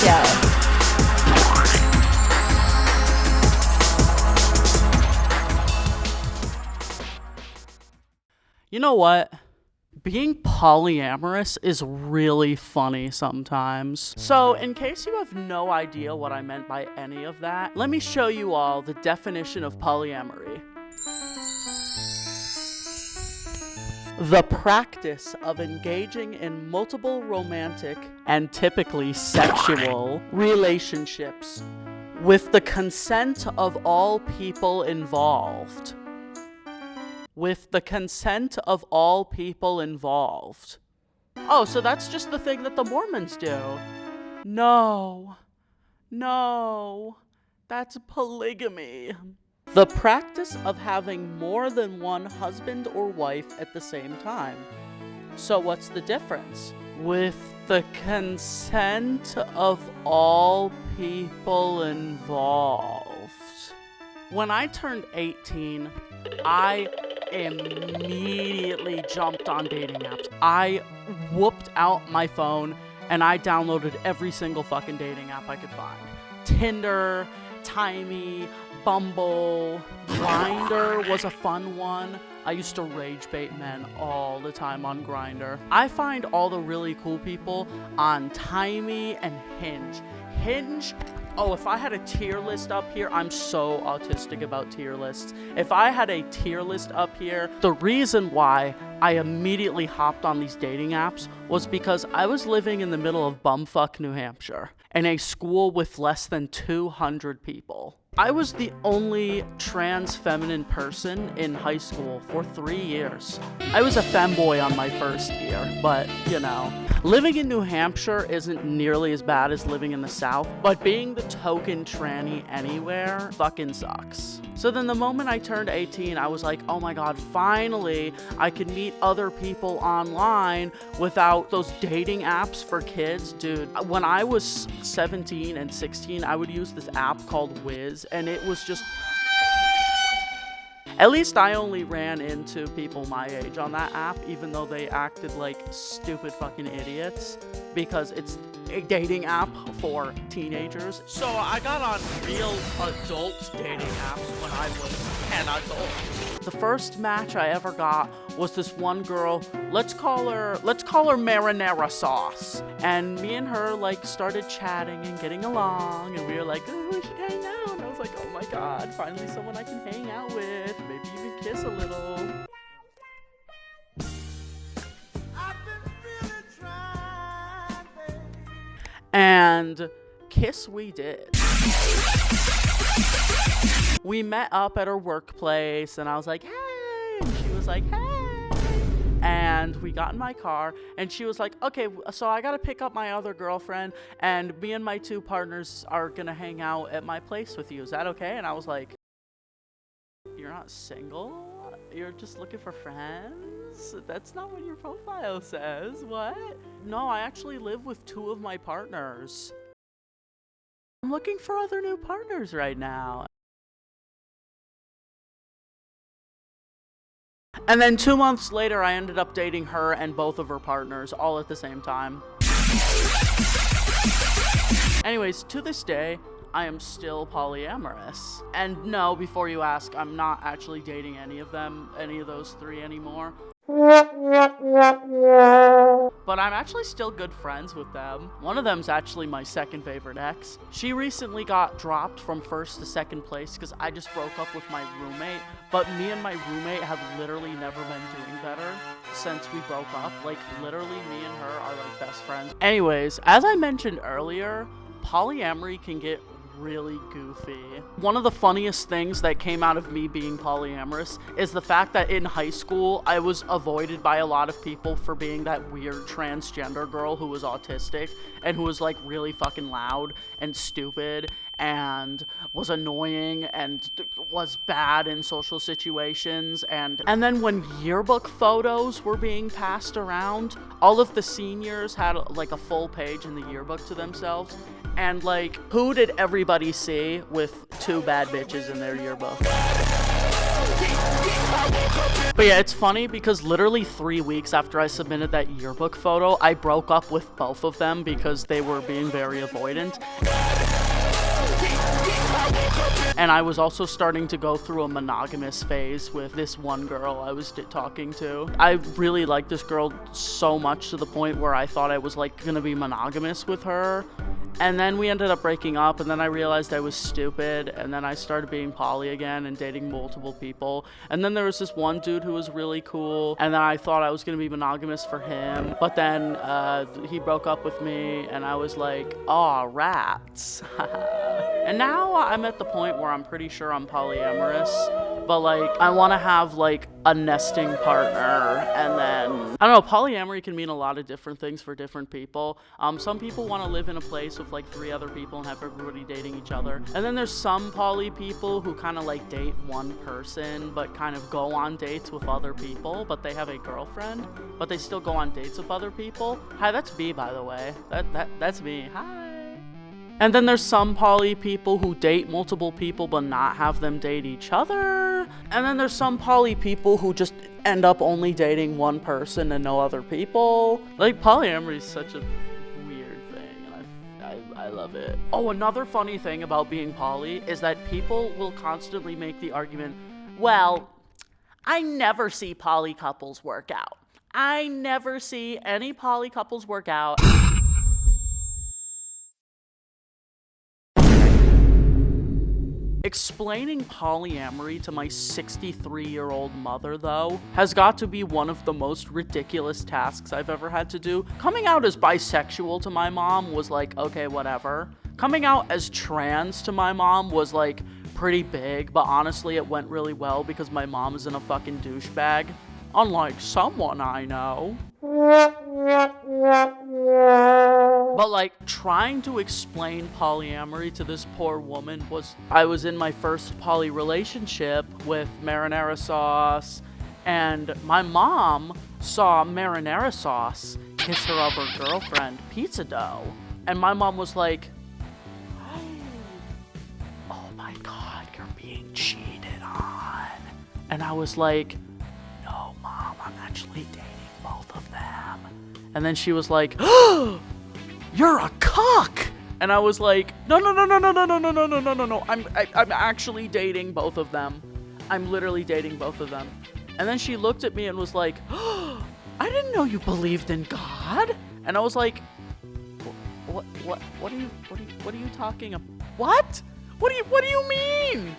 you. You know what? Being polyamorous is really funny sometimes. So, in case you have no idea what I meant by any of that, let me show you all the definition of polyamory. The practice of engaging in multiple romantic and typically sexual relationships with the consent of all people involved. With the consent of all people involved. Oh, so that's just the thing that the Mormons do. No, that's polygamy. The practice of having more than one husband or wife at the same time. So what's the difference? With the consent of all people involved. When I turned 18, I immediately jumped on dating apps. I whooped out my phone and I downloaded every single fucking dating app I could find. Tinder, Timey, Bumble, Grindr was a fun one. I used to rage bait men all the time on Grindr. I find all the really cool people on Timey and Hinge. Oh, if I had a tier list up here, I'm so autistic about tier lists. If I had a tier list up here, the reason why I immediately hopped on these dating apps was because I was living in the middle of bumfuck New Hampshire in a school with less than 200 people. I was the only trans feminine person in high school for 3 years. I was a femboy on my first year, but you know. Living in New Hampshire isn't nearly as bad as living in the South, but being the token tranny anywhere fucking sucks. So then the moment I turned 18, I was like, oh my god, finally I can meet other people online without those dating apps for kids. Dude, when I was 17 and 16, I would use this app called Wiz, and it was just... At least I only ran into people my age on that app, even though they acted like stupid fucking idiots, because it's a dating app for teenagers. So I got on real adult dating apps when I was an adult. The first match I ever got was this one girl, let's call her Marinara Sauce. And me and her like started chatting and getting along, and we were like, oh, we should hang out. And I was like, oh my god, finally someone I can hang out with, maybe even kiss a little. And kiss we did. We met up at her workplace, and I was like, hey, and she was like, hey. And we got in my car, and she was like, okay, so I gotta pick up my other girlfriend, and me and my two partners are gonna hang out at my place with you. Is that okay? And I was like, you're not single? You're just looking for friends? That's not what your profile says. What? No, I actually live with two of my partners. I'm looking for other new partners right now. And then 2 months later, I ended up dating her and both of her partners all at the same time. Anyways, to this day, I am still polyamorous. And no, before you ask, I'm not actually dating any of those three anymore. But I'm actually still good friends with them. One of them's actually my second favorite ex. She recently got dropped from first to second place because I just broke up with my roommate. But me and my roommate have literally never been doing better since we broke up. Like, literally, me and her are like best friends. Anyways, as I mentioned earlier, polyamory can get really goofy. One of the funniest things that came out of me being polyamorous is the fact that in high school I was avoided by a lot of people for being that weird transgender girl who was autistic and who was like really fucking loud and stupid and was annoying and was bad in social situations. And then when yearbook photos were being passed around, all of the seniors had like a full page in the yearbook to themselves. And like, who did everybody see with two bad bitches in their yearbook? But yeah, it's funny because literally 3 weeks after I submitted that yearbook photo, I broke up with both of them because they were being very avoidant. And I was also starting to go through a monogamous phase with this one girl I was talking to. I really liked this girl so much to the point where I thought I was like gonna be monogamous with her. And then we ended up breaking up, and then I realized I was stupid, and then I started being poly again and dating multiple people. And then there was this one dude who was really cool, and then I thought I was gonna be monogamous for him, but then he broke up with me, and I was like, aw, rats. And now I'm at the point where I'm pretty sure I'm polyamorous, but like I want to have like a nesting partner. And then I don't know, polyamory can mean a lot of different things for different people. Some people want to live in a place with like 3 other people and have everybody dating each other. And then there's some poly people who kind of like date one person but kind of go on dates with other people, but they have a girlfriend, but they still go on dates with other people. Hi, that's me, by the way. That's me. Hi. And then there's some poly people who date multiple people but not have them date each other. And then there's some poly people who just end up only dating one person and no other people. Like, polyamory is such a weird thing, and I love it. Oh, another funny thing about being poly is that people will constantly make the argument, well, I never see poly couples work out. I never see any poly couples work out. Explaining polyamory to my 63-year-old mother, though, has got to be one of the most ridiculous tasks I've ever had to do. Coming out as bisexual to my mom was like, okay, whatever. Coming out as trans to my mom was like pretty big, but honestly it went really well because my mom isn't a fucking douchebag. Unlike someone I know. But like, trying to explain polyamory to this poor woman I was in my first poly relationship with marinara sauce, and my mom saw marinara sauce kiss her other girlfriend, pizza dough. And my mom was like, oh my God, you're being cheated on. And I was like, no, Mom, I'm actually dating both of them. And then she was like, oh, you're a cock. And I was like, no, I'm actually dating both of them. I'm literally dating both of them. And then she looked at me and was like, oh, I didn't know you believed in God. And I was like, what are you talking about? What do you mean?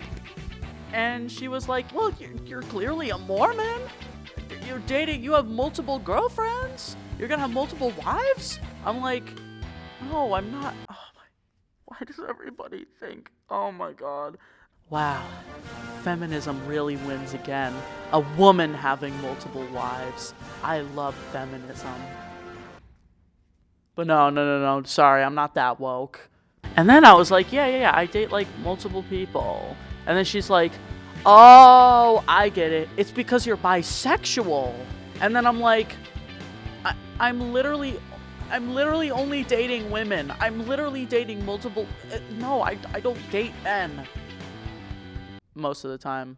And she was like, well, you're clearly a Mormon. You're dating, you have multiple girlfriends? You're gonna have multiple wives? I'm like, no, I'm not. Oh my, why does everybody think? Oh my God. Wow, feminism really wins again. A woman having multiple wives. I love feminism. But no, sorry, I'm not that woke. And then I was like, yeah, I date like multiple people. And then she's like, oh, I get it. It's because you're bisexual. And then I'm like, I'm literally only dating women. I'm literally dating multiple. No, I don't date men. Most of the time.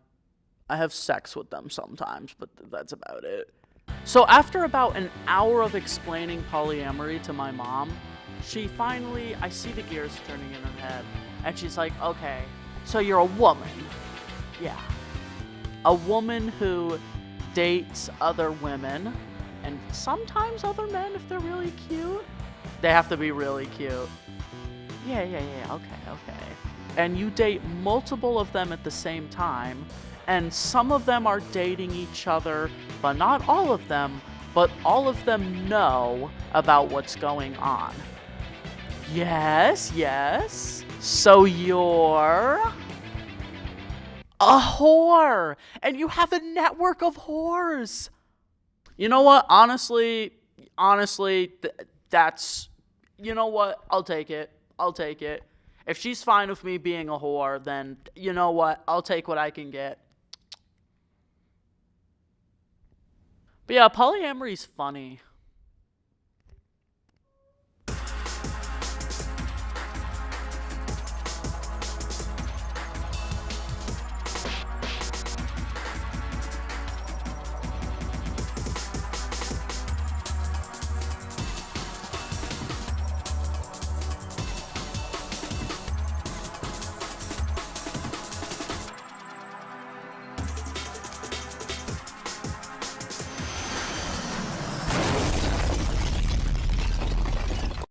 I have sex with them sometimes, but that's about it. So after about an hour of explaining polyamory to my mom, she finally, I see the gears turning in her head, and she's like, okay, so you're a woman. Yeah. A woman who dates other women, and sometimes other men if they're really cute. They have to be really cute. Yeah, okay. And you date multiple of them at the same time, and some of them are dating each other, but not all of them, but all of them know about what's going on. Yes. So you're a whore, and you have a network of whores. You know what? Honestly, that's, you know what? I'll take it. If she's fine with me being a whore, then you know what? I'll take what I can get. But yeah, polyamory's funny.